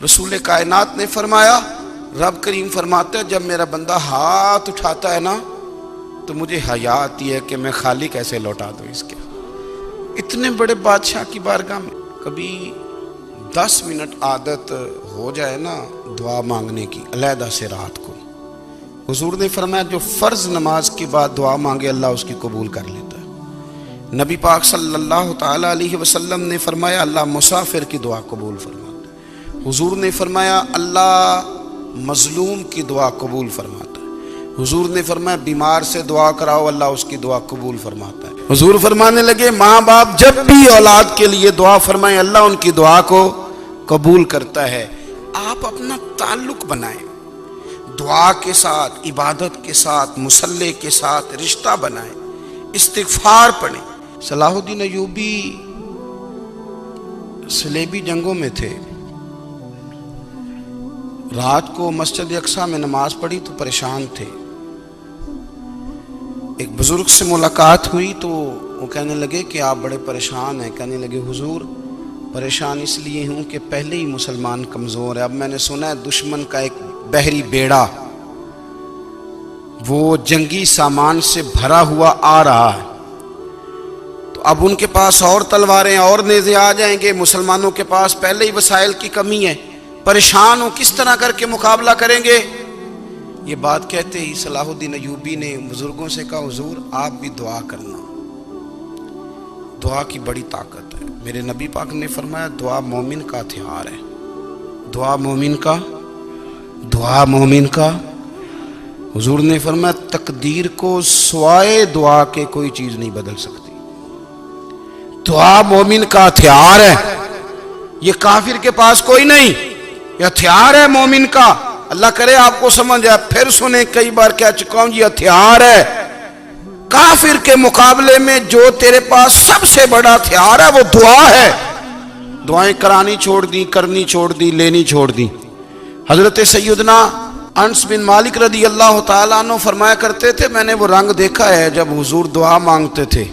رسول کائنات نے فرمایا، رب کریم فرماتا ہے جب میرا بندہ ہاتھ اٹھاتا ہے نا تو مجھے حیا آتی ہے کہ میں خالی کیسے لوٹا دوں اس کے۔ اتنے بڑے بادشاہ کی بارگاہ میں کبھی 10 منٹ عادت ہو جائے نا دعا مانگنے کی علیحدہ سے رات کو، حضور نے فرمایا جو فرض نماز کے بعد دعا مانگے اللہ اس کی قبول کر لیتا ہے۔ نبی پاک صلی اللہ تعالی علیہ وسلم نے فرمایا اللہ مسافر کی دعا قبول فرماتا ہے۔ حضور نے فرمایا اللہ مظلوم کی دعا قبول فرماتا ہے۔ حضور نے فرمایا بیمار سے دعا کراؤ اللہ اس کی دعا قبول فرماتا ہے۔ حضور فرمانے لگے ماں باپ جب بھی اولاد کے لیے دعا فرمائیں اللہ ان کی دعا کو قبول کرتا ہے۔ آپ اپنا تعلق بنائیں دعا کے ساتھ، عبادت کے ساتھ، مصلی کے ساتھ رشتہ بنائیں، استغفار پڑھیں۔ صلاح الدین ایوبی صلیبی جنگوں میں تھے، رات کو مسجد اقصی میں نماز پڑھی تو پریشان تھے۔ ایک بزرگ سے ملاقات ہوئی تو وہ کہنے لگے کہ آپ بڑے پریشان ہیں۔ کہنے لگے حضور پریشان اس لیے ہوں کہ پہلے ہی مسلمان کمزور ہے، اب میں نے سنا ہے دشمن کا ایک بحری بیڑا وہ جنگی سامان سے بھرا ہوا آ رہا ہے، تو اب ان کے پاس اور تلواریں اور نیزے آ جائیں گے، مسلمانوں کے پاس پہلے ہی وسائل کی کمی ہے، پریشان ہوں کس طرح کر کے مقابلہ کریں گے۔ یہ بات کہتے ہی صلاح الدین ایوبی نے بزرگوں سے کہا حضور آپ بھی دعا کرنا، دعا کی بڑی طاقت ہے۔ میرے نبی پاک نے فرمایا دعا مومن کا ہتھیار ہے، دعا مومن کا۔ حضور نے فرمایا تقدیر کو سوائے دعا کے کوئی چیز نہیں بدل سکتی، دعا مومن کا ہتھیار ہے، یہ کافر کے پاس کوئی نہیں، یہ ہتھیار ہے مومن کا۔ اللہ کرے آپ کو سمجھ آئے، پھر سنیں کئی بار کہہ چکا ہوں یہ ہتھیار ہے۔ کافر کے مقابلے میں جو تیرے پاس سب سے بڑا ہتھیار ہے وہ دعا ہے۔ دعائیں کرانی چھوڑ دی، کرنی چھوڑ دی، لینی چھوڑ دی۔ حضرت سیدنا انس بن مالک رضی اللہ تعالیٰ عنہ فرمایا کرتے تھے میں نے وہ رنگ دیکھا ہے جب حضور دعا مانگتے تھے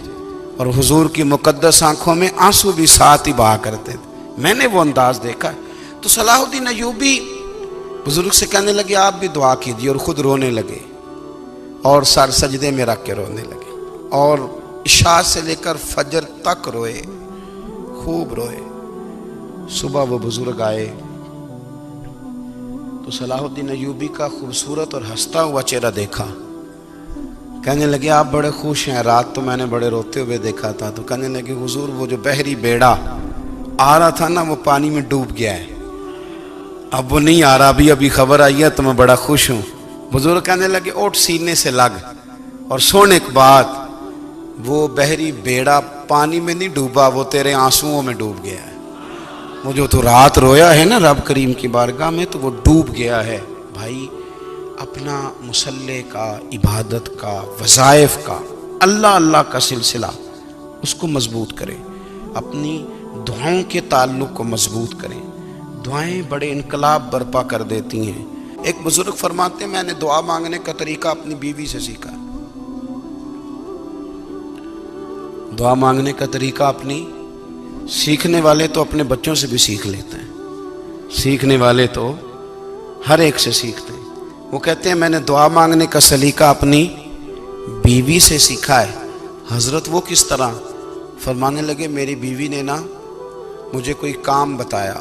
اور حضور کی مقدس آنکھوں میں آنسو بھی ساتھ ہی بہا کرتے تھے، میں نے وہ انداز دیکھا ہے۔ تو صلاح الدین ایوبی بزرگ سے کہنے لگے آپ بھی دعا کیجیے، اور خود رونے لگے اور سر سجدے میں رکھ کے رونے لگے، اور عشاء سے لے کر فجر تک روئے، خوب روئے۔ صبح وہ بزرگ آئے تو صلاح الدین ایوبی کا خوبصورت اور ہنستا ہوا چہرہ دیکھا، کہنے لگے آپ بڑے خوش ہیں، رات تو میں نے بڑے روتے ہوئے دیکھا تھا۔ تو کہنے لگے حضور وہ جو بحری بیڑا آ رہا تھا نا وہ پانی میں ڈوب گیا ہے، اب وہ نہیں آ رہا، ابھی خبر آئی ہے تو میں بڑا خوش ہوں۔ بزرگ کہنے لگے اوٹ سینے سے لگ اور سن ایک بات، وہ بحری بیڑا پانی میں نہیں ڈوبا، وہ تیرے آنسوؤں میں ڈوب گیا ہے۔ وہ جو تو رات رویا ہے نا رب کریم کی بارگاہ میں تو وہ ڈوب گیا ہے۔ بھائی اپنا مصلی کا، عبادت کا، وظائف کا، اللہ کا سلسلہ اس کو مضبوط کریں، اپنی دعاؤں کے تعلق کو مضبوط کریں۔ دعائیں بڑے انقلاب برپا کر دیتی ہیں۔ ایک بزرگ فرماتے ہیں میں نے دعا مانگنے کا طریقہ اپنی بیوی سے سیکھا، دعا مانگنے کا طریقہ اپنی، سیکھنے والے تو اپنے بچوں سے بھی سیکھ لیتے ہیں، سیکھنے والے تو ہر ایک سے سیکھتے ہیں۔ وہ کہتے ہیں میں نے دعا مانگنے کا سلیقہ اپنی بیوی سے سیکھا ہے۔ حضرت وہ کس طرح؟ فرمانے لگے میری بیوی نے نا مجھے کوئی کام بتایا،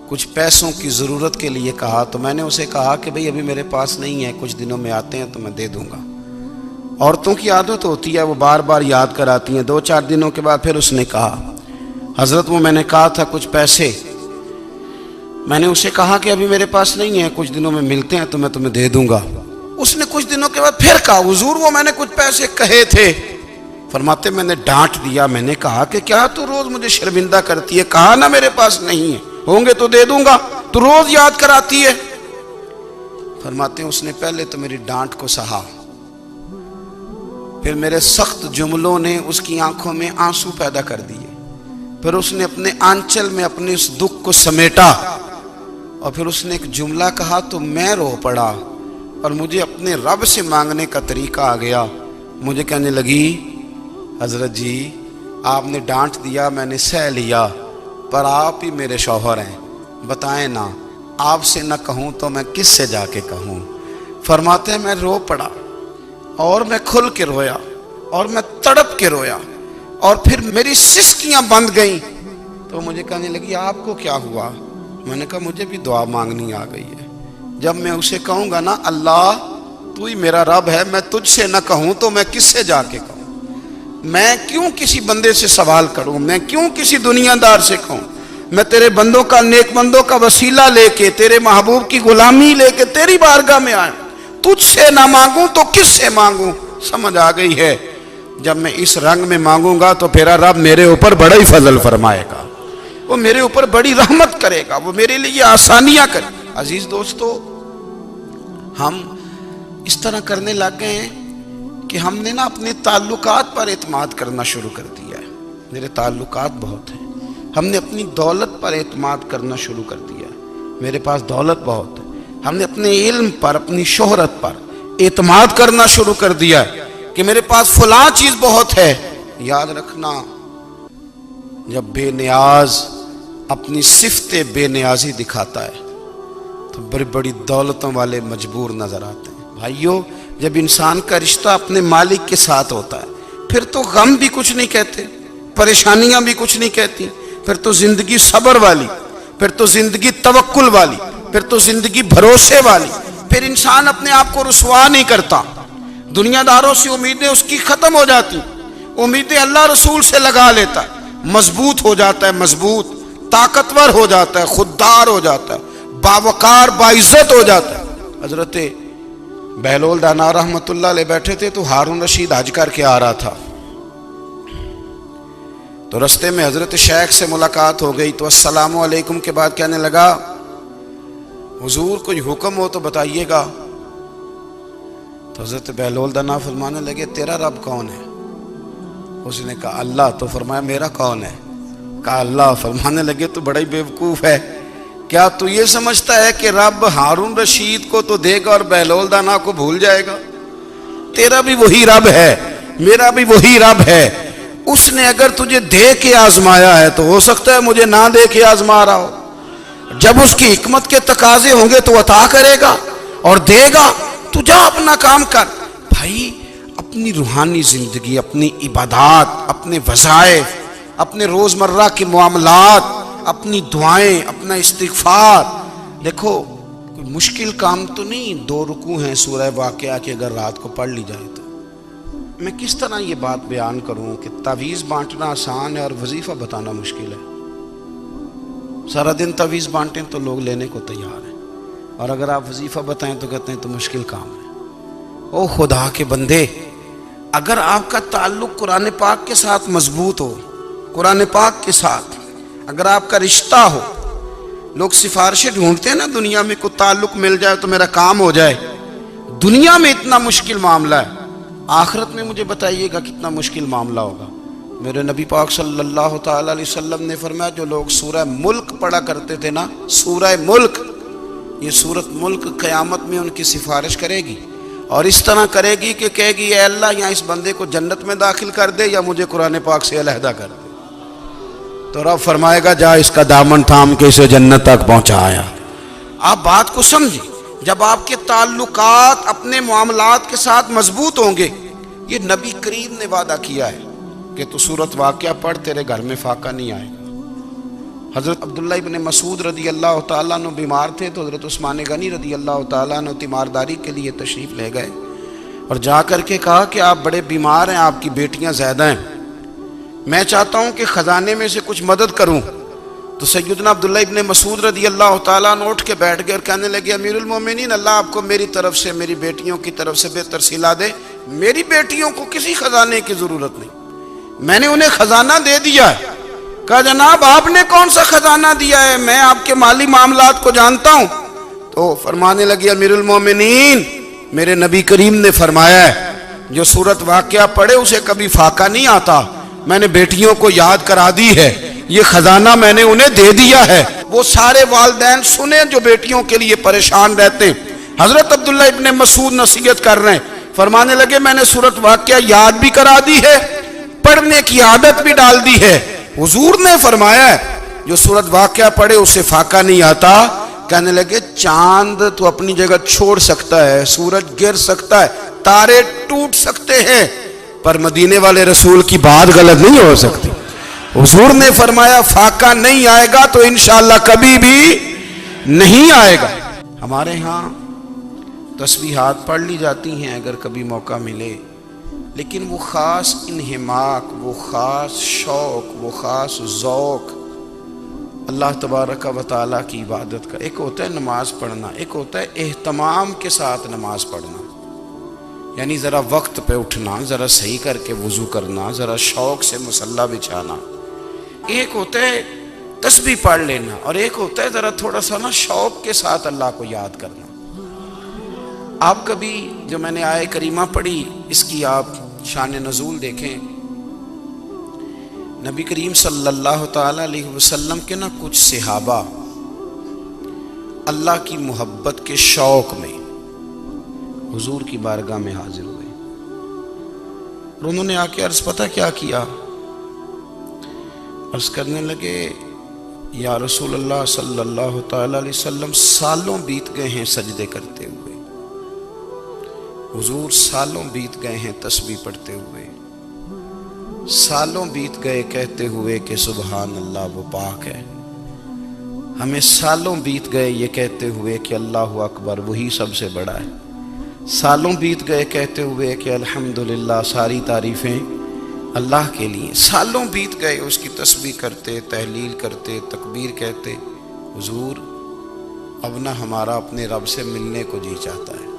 کچھ پیسوں کی ضرورت کے لیے کہا، تو میں نے اسے کہا کہ بھئی ابھی میرے پاس نہیں ہے، کچھ دنوں میں آتے ہیں تو میں دے دوں گا۔ عورتوں کی عادت ہوتی ہے وہ بار بار یاد کراتی ہیں، 2-4 دنوں کے بعد پھر اس نے کہا حضرت وہ میں نے کہا تھا کچھ پیسے، میں نے اسے کہا کہ ابھی میرے پاس نہیں ہے، کچھ دنوں میں ملتے ہیں تو میں تمہیں دے دوں گا۔ اس نے کچھ دنوں کے بعد پھر کہا حضور وہ میں نے کچھ پیسے کہے تھے۔ فرماتے میں نے ڈانٹ دیا، میں نے کہا کہ کیا تو روز مجھے شرمندہ کرتی ہے، کہا نا میرے پاس نہیں ہے، ہوں گے تو دے دوں گا، تو روز یاد کراتی ہے۔ فرماتے ہیں اس نے پہلے تو میری ڈانٹ کو سہا، پھر میرے سخت جملوں نے اس کی آنکھوں میں آنسو پیدا کر دیے، پھر اس نے اپنے آنچل میں اپنے اس دکھ کو سمیٹا، اور پھر اس نے ایک جملہ کہا تو میں رو پڑا، اور مجھے اپنے رب سے مانگنے کا طریقہ آ گیا۔ مجھے کہنے لگی حضرت جی آپ نے ڈانٹ دیا، میں نے سہ لیا، پر آپ ہی میرے شوہر ہیں، بتائیں نا، آپ سے نہ کہوں تو میں کس سے جا کے کہوں۔ فرماتے ہیں میں رو پڑا اور میں کھل کے رویا اور میں تڑپ کے رویا اور پھر میری سسکیاں بند گئیں۔ تو مجھے کہنے لگی آپ کو کیا ہوا؟ میں نے کہا مجھے بھی دعا مانگنی آ گئی ہے۔ جب میں اسے کہوں گا نا اللہ تو ہی میرا رب ہے، میں تجھ سے نہ کہوں تو میں کس سے جا کے کہوں؟ میں کیوں کسی بندے سے سوال کروں؟ میں کیوں کسی دنیا دار سے کہوں؟ میں تیرے بندوں کا، نیک بندوں کا وسیلہ لے کے، تیرے محبوب کی غلامی لے کے تیری بارگاہ میں آیا، تجھ سے نہ مانگوں تو کس سے مانگوں؟ سمجھ آ گئی ہے؟ جب میں اس رنگ میں مانگوں گا تو پھر رب میرے اوپر بڑا ہی فضل فرمائے گا، وہ میرے اوپر بڑی رحمت کرے گا، وہ میرے لیے آسانیاں کرے۔ عزیز دوستو، ہم اس طرح کرنے لگ گئے ہیں کہ ہم نے نا اپنے تعلقات پر اعتماد کرنا شروع کر دیا ہے۔ میرے تعلقات بہت ہیں۔ ہم نے اپنی دولت پر اعتماد کرنا شروع کر دیا ہے، میرے پاس دولت بہت ہے۔ ہم نے اپنے علم پر، اپنی شہرت پر اعتماد کرنا شروع کر دیا ہے کہ میرے پاس فلاں چیز بہت ہے۔ یاد رکھنا، جب بے نیاز اپنی صفت بے نیازی دکھاتا ہے تو بڑی بڑی دولتوں والے مجبور نظر آتے ہیں۔ بھائیو، جب انسان کا رشتہ اپنے مالک کے ساتھ ہوتا ہے پھر تو غم بھی کچھ نہیں کہتے، پریشانیاں بھی کچھ نہیں کہتی، پھر تو زندگی صبر والی، پھر تو زندگی توکل والی، پھر تو زندگی بھروسے والی۔ پھر انسان اپنے آپ کو رسوا نہیں کرتا، دنیا داروں سے امیدیں اس کی ختم ہو جاتی، امیدیں اللہ رسول سے لگا لیتا ہے، مضبوط ہو جاتا ہے، مضبوط، طاقتور ہو جاتا ہے، خوددار ہو جاتا ہے، باوقار، باعزت ہو جاتا ہے۔ حضرت بہلول دانا رحمت اللہ علیہ بیٹھے تھے تو ہارون رشید حج کر کے آ رہا تھا، تو رستے میں حضرت شیخ سے ملاقات ہو گئی تو السلام علیکم کے بعد کہنے لگا حضور کوئی حکم ہو تو بتائیے گا۔ تو حضرت بہلول دانا فرمانے لگے تیرا رب کون ہے؟ اس نے کہا اللہ۔ تو فرمایا میرا کون ہے؟ کہا اللہ۔ فرمانے لگے تو بڑا ہی بیوقوف ہے، کیا تو یہ سمجھتا ہے کہ رب ہارون رشید کو تو دے گا اور بہلول دانا کو بھول جائے گا؟ تیرا بھی وہی رب ہے، میرا بھی وہی رب ہے۔ اس نے اگر تجھے دے کے آزمایا ہے تو ہو سکتا ہے مجھے نہ دے کے آزما رہا ہو۔ جب اس کی حکمت کے تقاضے ہوں گے تو عطا کرے گا اور دے گا، تو جا اپنا کام کر۔ بھائی، اپنی روحانی زندگی، اپنی عبادات، اپنے وظائف، اپنے روزمرہ کے معاملات، اپنی دعائیں، اپنا استغفار، دیکھو کوئی مشکل کام تو نہیں 2 رکوع ہیں سورہ واقعہ کے، اگر رات کو پڑھ لی جائے تو۔ میں کس طرح یہ بات بیان کروں کہ تعویذ بانٹنا آسان ہے اور وظیفہ بتانا مشکل ہے۔ سارا دن تعویذ بانٹیں تو لوگ لینے کو تیار ہیں، اور اگر آپ وظیفہ بتائیں تو کہتے ہیں تو مشکل کام ہے۔ او خدا کے بندے، اگر آپ کا تعلق قرآن پاک کے ساتھ مضبوط ہو، قرآن پاک کے ساتھ اگر آپ کا رشتہ ہو، لوگ سفارشیں ڈھونڈتے ہیں نا دنیا میں، کوئی تعلق مل جائے تو میرا کام ہو جائے۔ دنیا میں اتنا مشکل معاملہ ہے، آخرت میں مجھے بتائیے گا کتنا مشکل معاملہ ہوگا۔ میرے نبی پاک صلی اللہ تعالی علیہ وسلم نے فرمایا جو لوگ سورہ ملک پڑھا کرتے تھے نا، سورہ ملک، یہ سورت ملک قیامت میں ان کی سفارش کرے گی، اور اس طرح کرے گی کہ کہے گی اے اللہ یا اس بندے کو جنت میں داخل کر دے یا مجھے قرآن پاک سے علیحدہ کر دے۔ تو رب فرمائے گا جا اس کا دامن تھام کے اسے جنت تک پہنچایا۔ آپ بات کو سمجھیں، جب آپ کے تعلقات اپنے معاملات کے ساتھ مضبوط ہوں گے، یہ نبی کریم نے وعدہ کیا ہے کہ تو سورت واقعہ پڑھ تیرے گھر میں فاقہ نہیں آئے گا۔ حضرت عبداللہ ابن مسعود رضی اللہ تعالیٰ عنہ بیمار تھے تو حضرت عثمان غنی رضی اللہ تعالیٰ عنہ تیمارداری کے لیے تشریف لے گئے اور جا کر کے کہا کہ آپ بڑے بیمار ہیں، آپ کی بیٹیاں زیادہ ہیں، میں چاہتا ہوں کہ خزانے میں سے کچھ مدد کروں۔ تو سیدنا عبداللہ ابن مسعود رضی اللہ تعالیٰ عنہ اٹھ کے بیٹھ گئے اور کہنے لگے امیر المومنین، اللہ آپ کو میری طرف سے، میری بیٹیوں کی طرف سے بہتر صلہ دے، میری بیٹیوں کو کسی خزانے کی ضرورت نہیں، میں نے انہیں خزانہ دے دیا ہے۔ کہا جناب آپ نے کون سا خزانہ دیا ہے، میں آپ کے مالی معاملات کو جانتا ہوں۔ تو فرمانے لگے امیر المومنین، میرے نبی کریم نے فرمایا ہے جو سورت واقعہ پڑھے اسے کبھی فاقہ نہیں آتا، میں نے بیٹیوں کو یاد کرا دی ہے، یہ خزانہ میں نے انہیں دے دیا ہے۔ وہ سارے والدین سنیں جو بیٹیوں کے لیے پریشان رہتے ہیں۔ حضرت عبداللہ ابن مسعود نصیحت کر رہے ہیں، فرمانے لگے میں نے سورت واقعہ یاد بھی کرا دی ہے، پڑھنے کی عادت بھی ڈال دی ہے۔ حضور نے فرمایا ہے جو سورت واقعہ پڑھے اسے فاقہ نہیں آتا. کہنے لگے چاند تو اپنی جگہ چھوڑ سکتا ہے، سورج گر سکتا ہے، تارے ٹوٹ سکتے ہیں، پر مدینے والے رسول کی بات غلط نہیں ہو سکتی. حضور نے فرمایا فاقہ نہیں آئے گا تو انشاءاللہ کبھی بھی نہیں آئے گا. ہمارے ہاں تسبیحات پڑھ لی جاتی ہیں اگر کبھی موقع ملے، لیکن وہ خاص انہماک، وہ خاص شوق، وہ خاص ذوق اللہ تبارک و تعالیٰ کی عبادت کا. ایک ہوتا ہے نماز پڑھنا، ایک ہوتا ہے اہتمام کے ساتھ نماز پڑھنا، یعنی ذرا وقت پہ اٹھنا، ذرا صحیح کر کے وضو کرنا، ذرا شوق سے مصلی بچھانا. ایک ہوتا ہے تسبیح پڑھ لینا، اور ایک ہوتا ہے ذرا تھوڑا سا نا شوق کے ساتھ اللہ کو یاد کرنا. آپ کبھی جو میں نے آیہ کریمہ پڑھی اس کی آپ شان نزول دیکھیں. نبی کریم صلی اللہ تعالیٰ علیہ وسلم کے نا کچھ صحابہ اللہ کی محبت کے شوق میں حضور کی بارگاہ میں حاضر ہوئے، اور انہوں نے آ کے عرض پتہ کیا کیا؟ عرض کرنے لگے یا رسول اللہ صلی اللہ تعالیٰ علیہ وسلم سالوں بیت گئے ہیں سجدے کرتے ہوئے، حضور سالوں بیت گئے ہیں تسبیح پڑھتے ہوئے، سالوں بیت گئے کہتے ہوئے کہ سبحان اللہ وہ پاک ہے، ہمیں سالوں بیت گئے یہ کہتے ہوئے کہ اللہ اکبر وہی سب سے بڑا ہے، سالوں بیت گئے کہتے ہوئے کہ الحمدللہ ساری تعریفیں اللہ کے لیے، سالوں بیت گئے اس کی تسبیح کرتے، تحلیل کرتے، تکبیر کہتے. حضور اب نہ ہمارا اپنے رب سے ملنے کو جی چاہتا ہے،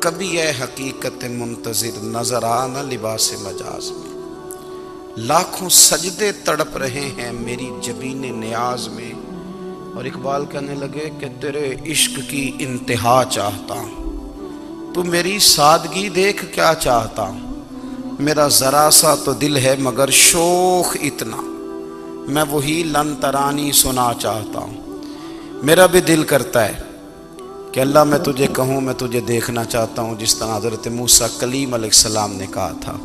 کبھی اے حقیقت منتظر نظر آنا لباس مجاز میں، لاکھوں سجدے تڑپ رہے ہیں میری جبین نیاز میں. اور اقبال کہنے لگے کہ تیرے عشق کی انتہا چاہتا ہوں، تو میری سادگی دیکھ کیا چاہتا ہوں، میرا ذرا سا تو دل ہے مگر شوق اتنا، میں وہی لن ترانی سنا چاہتا ہوں. میرا بھی دل کرتا ہے کہ اللہ میں تجھے کہوں میں تجھے دیکھنا چاہتا ہوں، جس طرح حضرت موسیٰ کلیم علیہ السلام نے کہا تھا.